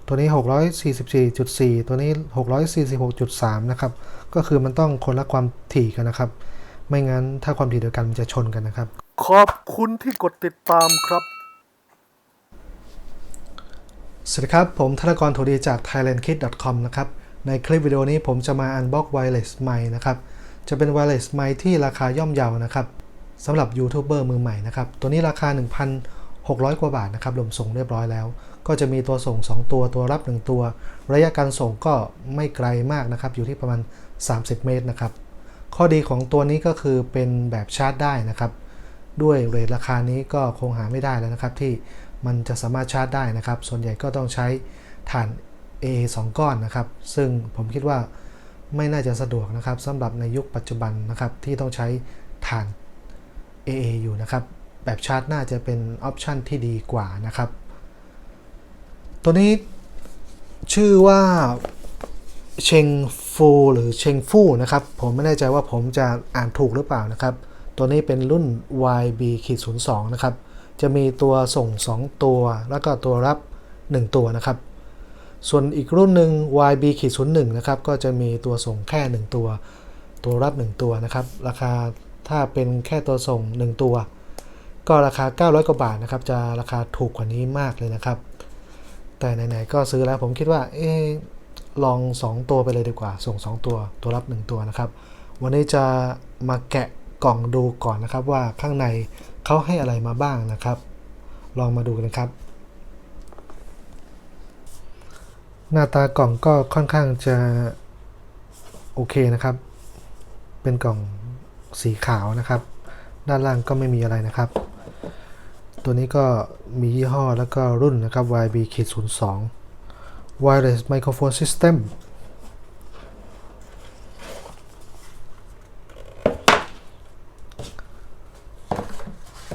ตัวนี้644.4ตัวนี้646.3นะครับก็คือมันต้องคนละความถี่กันนะครับไม่งั้นถ้าความถี่เดียวกันมันจะชนกันนะครับขอบคุณที่กดติดตามครับสวัสดีครับผมธนกรโทดีจาก thailandkit.com นะครับในคลิปวิดีโอนี้ผมจะมาอันบ็อก wireless mic นะครับจะเป็น wireless mic ที่ราคาย่อมเยานะครับสำหรับยูทูบเบอร์มือใหม่นะครับตัวนี้ราคา 1,600 กว่าบาทนะครับรวมส่งเรียบร้อยแล้วก็จะมีตัวส่ง2ตัวรับ1ตัวระยะการส่งก็ไม่ไกลมากนะครับอยู่ที่ประมาณ30 เมตรนะครับข้อดีของตัวนี้ก็คือเป็นแบบชาร์จได้นะครับด้วยเรทราคานี้ก็คงหาไม่ได้แล้วนะครับที่มันจะสามารถชาร์จได้นะครับส่วนใหญ่ก็ต้องใช้ถ่าน AA 2 ก้อนนะครับซึ่งผมคิดว่าไม่น่าจะสะดวกนะครับสำหรับในยุคปัจจุบันนะครับที่ต้องใช้ถ่าน AA อยู่นะครับแบบชาร์จน่าจะเป็นออปชันที่ดีกว่านะครับตัวนี้ชื่อว่าเชงฟูหรือเชงฟูนะครับผมไม่แน่ใจว่าผมจะอ่านถูกหรือเปล่านะครับตัวนี้เป็นรุ่น YB-02 นะครับจะมีตัวส่ง2ตัวแล้วก็ตัวรับ1ตัวนะครับส่วนอีกรุ่นหนึ่ง YB-01 นะครับก็จะมีตัวส่งแค่1ตัวรับ1ตัวนะครับราคาถ้าเป็นแค่ตัวส่ง1ตัวก็ราคา900 กว่าบาทนะครับจะราคาถูกกว่านี้มากเลยนะครับแต่ไหนๆก็ซื้อแล้วผมคิดว่าลอง2ตัวไปเลยดีกว่าส่ง2ตัวรับ1ตัวนะครับวันนี้จะมาแกะกล่องดูก่อนนะครับว่าข้างในเขาให้อะไรมาบ้างนะครับลองมาดูกันครับหน้าตากล่องก็ค่อนข้างจะโอเคนะครับเป็นกล่องสีขาวนะครับด้านล่างก็ไม่มีอะไรนะครับตัวนี้ก็มียี่ห้อแล้วก็รุ่นนะครับ YB-02 Wireless Microphone System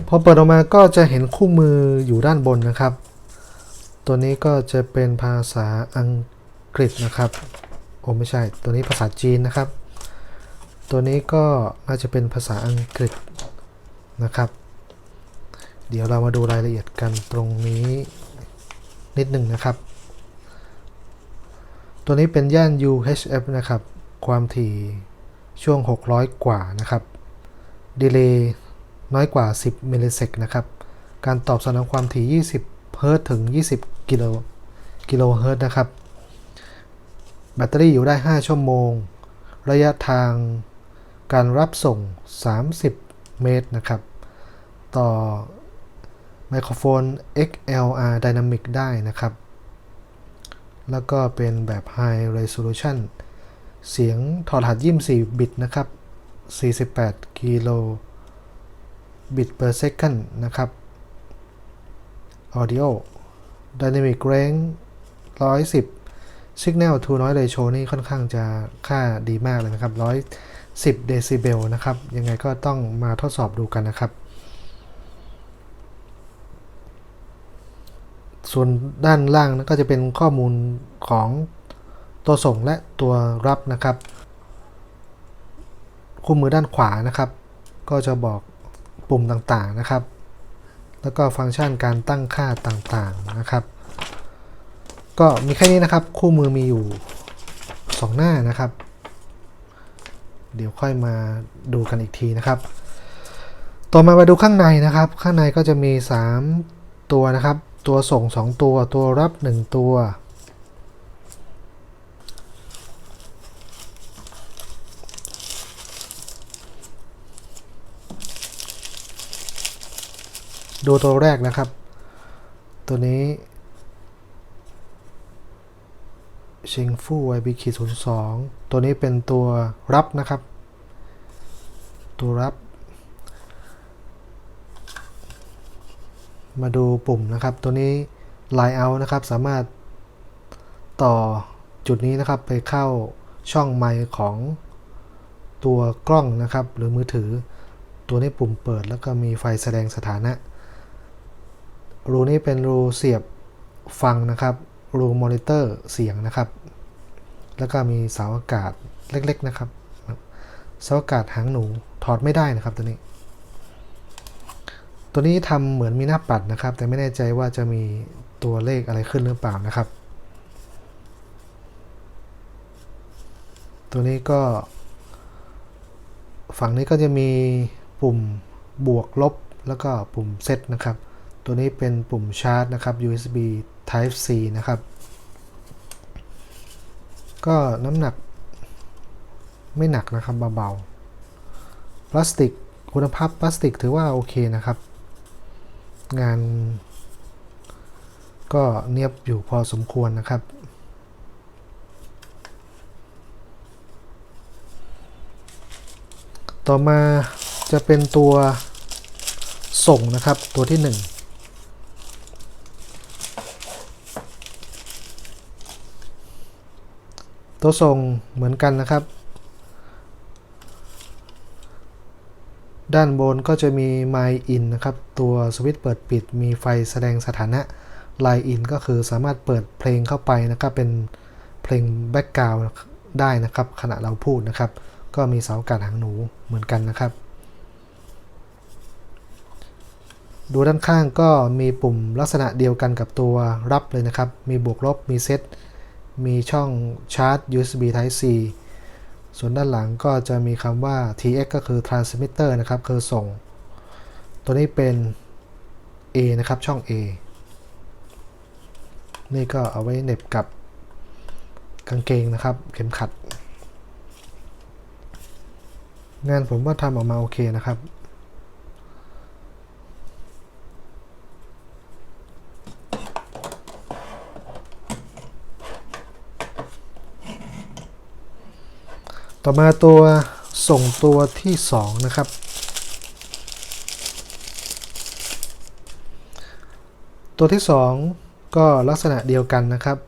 พอเปิดออกมาก็จะเห็นคู่มืออยู่ด้านบนนะครับตัวนี้ก็จะเป็นภาษาอังกฤษนะครับโอ้ไม่ใช่ตัวนี้ภาษาจีนนะครับตัวนี้ก็น่าจะเป็นภาษาอังกฤษนะครับเดี๋ยวเรามาดูรายละเอียดกันตรงนี้นิดหนึ่งนะครับตัวนี้เป็นย่าน UHF นะครับความถี่ช่วง600กว่านะครับดีเลย์น้อยกว่า10 มิลลิเซกนะครับการตอบสนองความถี่20 เฮิรตซ์ถึง20 กิโลเฮิรตซ์นะครับแบตเตอรี่อยู่ได้5ชั่วโมงระยะทางการรับส่ง30 เมตรนะครับต่อไมโครโฟน XLR Dynamic ได้นะครับแล้วก็เป็นแบบ High Resolution เสียงถอดรหัส24 บิตนะครับ48 กิโลบิต per second นะครับ Audio Dynamic Range 110 Signal to Noise Ratio นี่ค่อนข้างจะค่าดีมากเลยนะครับ110 เดซิเบลนะครับยังไงก็ต้องมาทดสอบดูกันนะครับส่วนด้านล่างก็จะเป็นข้อมูลของตัวส่งและตัวรับนะครับคู่มือด้านขวานะครับก็จะบอกปุ่มต่างๆนะครับแล้วก็ฟังก์ชันการตั้งค่าต่างๆนะครับก็มีแค่นี้นะครับคู่มือมีอยู่2หน้านะครับเดี๋ยวค่อยมาดูกันอีกทีนะครับต่อมาดูข้างในนะครับข้างในก็จะมี3ตัวนะครับตัวส่ง2ตัวรับ1ตัวดูตัวแรกนะครับตัวนี้เชงฟู YB-02 ตัวนี้เป็นตัวรับนะครับตัวรับมาดูปุ่มนะครับตัวนี้ Line Out นะครับสามารถต่อจุดนี้นะครับไปเข้าช่องไมค์ของตัวกล้องนะครับหรือมือถือตัวนี้ปุ่มเปิดแล้วก็มีไฟแสดงสถานะรูนี้เป็นรูเสียบฟังนะครับรูมอนิเตอร์เสียงนะครับแล้วก็มีเสาอากาศเล็กๆนะครับเสาอากาศหางหนูถอดไม่ได้นะครับตัวนี้ทำเหมือนมีหน้าปัดนะครับแต่ไม่แน่ใจว่าจะมีตัวเลขอะไรขึ้นหรือเปล่านะครับ ตัวนี้ก็ฝั่งนี้ก็จะมีปุ่มบวกลบแล้วก็ปุ่มเซตนะครับตัวนี้เป็นปุ่มชาร์จนะครับ USB Type C นะครับก็น้ำหนักไม่หนักนะครับเบาๆพลาสติกคุณภาพพลาสติกถือว่าโอเคนะครับงานก็เนียบอยู่พอสมควรนะครับต่อมาจะเป็นตัวส่งนะครับตัวที่ 1ตัวส่งเหมือนกันนะครับด้านบนก็จะมี My In นะครับตัวสวิตช์เปิดปิดมีไฟแสดงสถานะ Line In ก็คือสามารถเปิดเพลงเข้าไปนะครับเป็นเพลงแบ็กกราวด์ได้นะครับขณะเราพูดนะครับก็มีเสาอากาศหางหนูเหมือนกันนะครับดูด้านข้างก็มีปุ่มลักษณะเดียวกันกับตัวรับเลยนะครับมีบวกลบมีเซตมีช่องชาร์จ USB Type C ส่วนด้านหลังก็จะมีคำว่า TX ก็คือ transmitter นะครับคือส่งตัวนี้เป็น A นะครับช่อง A นี่ก็เอาไว้เหน็บกับกางเกงนะครับเข็มขัดงานผมว่าทำออกมาโอเคนะครับต่อมาตัวส่งตัวที่2นะครับตัวที่2ก็ลักษณะเดียวกันนะครับ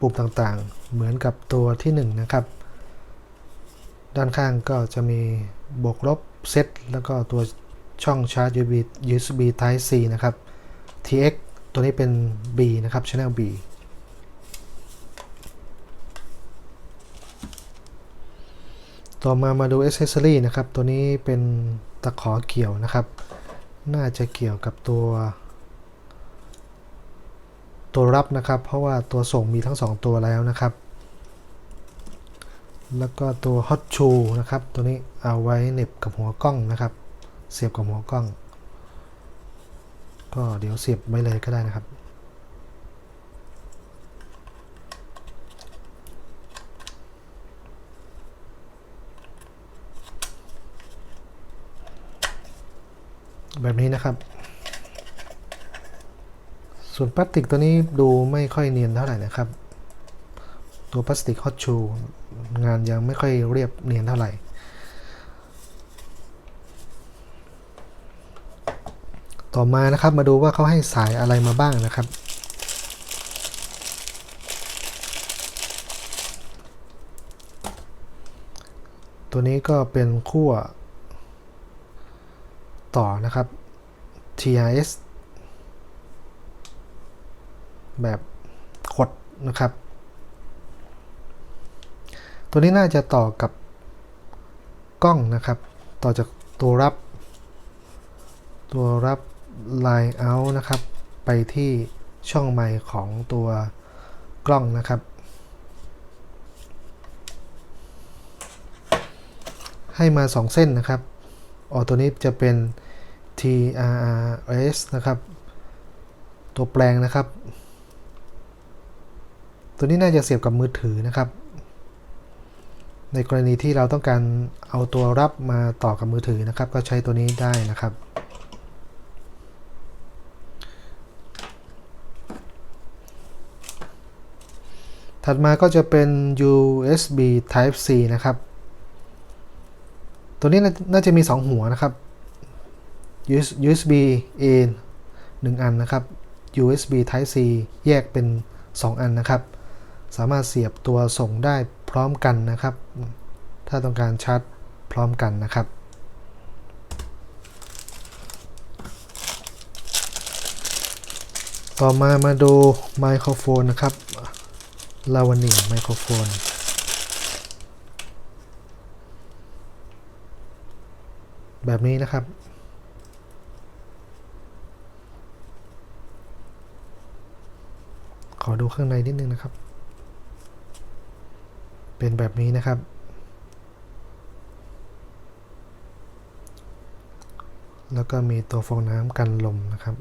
ปุ่มต่างๆเหมือนกับตัวที่1นะครับด้านข้างก็จะมีบวกลบเซตแล้วก็ตัวช่องชาร์จ USB Type C นะครับ TX ตัวนี้เป็น B นะครับ Channel Bต่อมาดู Accessory นะครับตัวนี้เป็นตะขอเกี่ยวนะครับน่าจะเกี่ยวกับตัวรับนะครับเพราะว่าตัวส่งมีทั้ง2ตัวแล้วนะครับแล้วก็ตัว Hot Shoe นะครับตัวนี้เอาไว้เหน็บกับหัวกล้องนะครับเสียบกับหัวกล้องก็เดี๋ยวเสียบไว้เลยก็ได้นะครับแบบนี้นะครับส่วนพลาสติกตัวนี้ดูไม่ค่อยเนียนเท่าไหร่นะครับตัวพลาสติก Hot Shoe งานยังไม่ค่อยเรียบเนียนเท่าไหร่ต่อมานะครับมาดูว่าเขาให้สายอะไรมาบ้างนะครับตัวนี้ก็เป็นขั้วต่อนะครับ TRS แบบขดนะครับตัวนี้น่าจะต่อกับกล้องนะครับต่อจากตัวรับ Line Out นะครับไปที่ช่องไมค์ของตัวกล้องนะครับให้มา2เส้นนะครับตัวนี้จะเป็น TRRS นะครับตัวแปลงนะครับตัวนี้น่าจะเสียบกับมือถือนะครับในกรณีที่เราต้องการเอาตัวรับมาต่อกับมือถือนะครับก็ใช้ตัวนี้ได้นะครับถัดมาก็จะเป็น USB Type C นะครับตัวนี้น่าจะมี2หัวนะครับ USB A 1 อันนะครับ USB Type C แยกเป็น2 อันนะครับสามารถเสียบตัวส่งได้พร้อมกันนะครับถ้าต้องการชาร์จพร้อมกันนะครับต่อมาดูไมโครโฟนนะครับลาวานีไมโครโฟนแบบนี้นะครับขอดูข้างในนิดนึงนะครับเป็นแบบนี้นะครับ แล้วก็มีตัวฟองน้ำกันลมนะครับ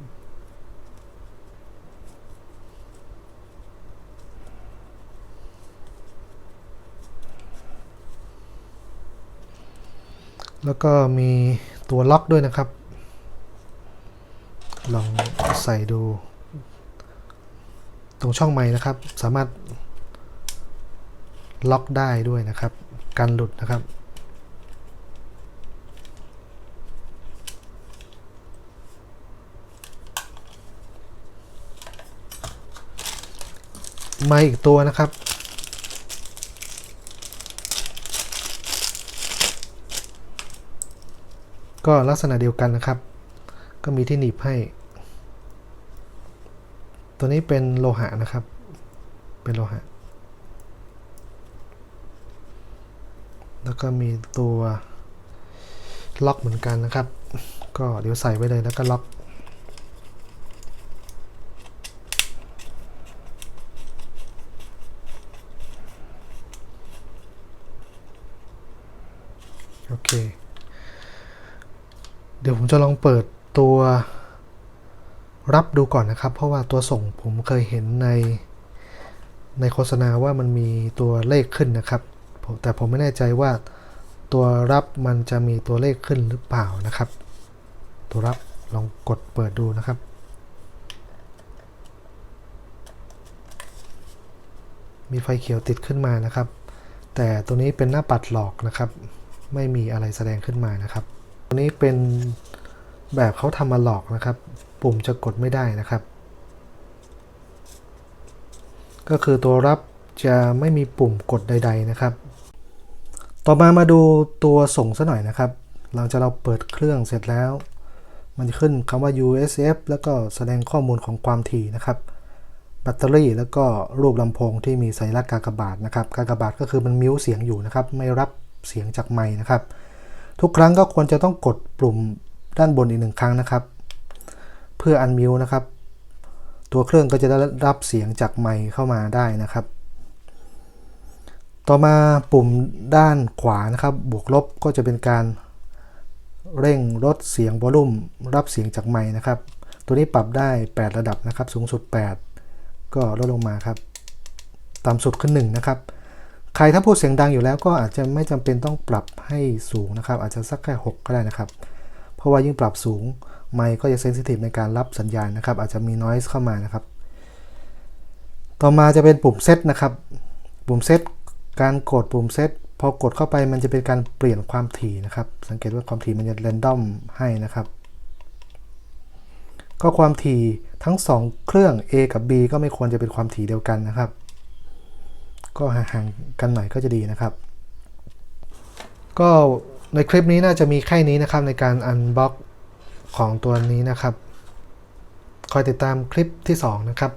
แล้วก็มีตัวล็อกด้วยนะครับลองใส่ดูตรงช่องไมค์นะครับสามารถล็อกได้ด้วยนะครับกันหลุดนะครับไมค์อีกตัวนะครับก็ลักษณะเดียวกันนะครับก็มีที่หนีบให้ตัวนี้เป็นโลหะนะครับเป็นโลหะแล้วก็มีตัวล็อกเหมือนกันนะครับก็เดี๋ยวใส่ไว้เลยแล้วก็ล็อกโอเคเดี๋ยวผมจะลองเปิดตัวรับดูก่อนนะครับเพราะว่าตัวส่งผมเคยเห็นในโฆษณาว่ามันมีตัวเลขขึ้นนะครับแต่ผมไม่แน่ใจว่าตัวรับมันจะมีตัวเลขขึ้นหรือเปล่านะครับตัวรับลองกดเปิดดูนะครับมีไฟเขียวติดขึ้นมานะครับแต่ตัวนี้เป็นหน้าปัดหลอกนะครับไม่มีอะไรแสดงขึ้นมานะครับตัวนี้เป็นแบบเขาทำมาหลอกนะครับปุ่มจะกดไม่ได้นะครับก็คือตัวรับจะไม่มีปุ่มกดใดๆนะครับต่อมาดูตัวส่งซะหน่อยนะครับหลังจากเราเปิดเครื่องเสร็จแล้วมันจะขึ้นคำว่า USF แล้วก็แสดงข้อมูลของความถี่นะครับแบตเตอรี่แล้วก็รูปลำโพงที่มีสัญลักษณ์กากบาทนะครับกากบาทก็คือมันมิวเสียงอยู่นะครับไม่รับเสียงจากไมค์นะครับทุกครั้งก็ควรจะต้องกดปุ่มด้านบนอีก1ครั้งนะครับเพื่ออันมิวนะครับตัวเครื่องก็จะได้รับเสียงจากไมค์เข้ามาได้นะครับต่อมาปุ่มด้านขวานะครับบวกลบก็จะเป็นการเร่งลดเสียงวอลลุ่มรับเสียงจากไมค์นะครับตัวนี้ปรับได้8ระดับนะครับสูงสุด8ก็ลดลงมาครับต่ำสุดคือ1นะครับใครถ้าพูดเสียงดังอยู่แล้วก็อาจจะไม่จำเป็นต้องปรับให้สูงนะครับอาจจะสักแค่6ก็ได้นะครับเพราะว่ายิ่งปรับสูงไมค์ก็จะเซนซิทีฟในการรับสัญญาณนะครับอาจจะมี noise เข้ามานะครับต่อมาจะเป็นปุ่มเซตนะครับปุ่มเซตการกดปุ่มเซตพอกดเข้าไปมันจะเป็นการเปลี่ยนความถี่นะครับสังเกตว่าความถี่มันจะเรนดอมให้นะครับก็ความถี่ทั้ง2เครื่อง A กับ B ก็ไม่ควรจะเป็นความถี่เดียวกันนะครับก็ห่างๆกันหน่อยก็จะดีนะครับก็ในคลิปนี้น่าจะมีแค่นี้นะครับในการอันบ็อกของตัวนี้นะครับคอยติดตามคลิปที่2นะครับ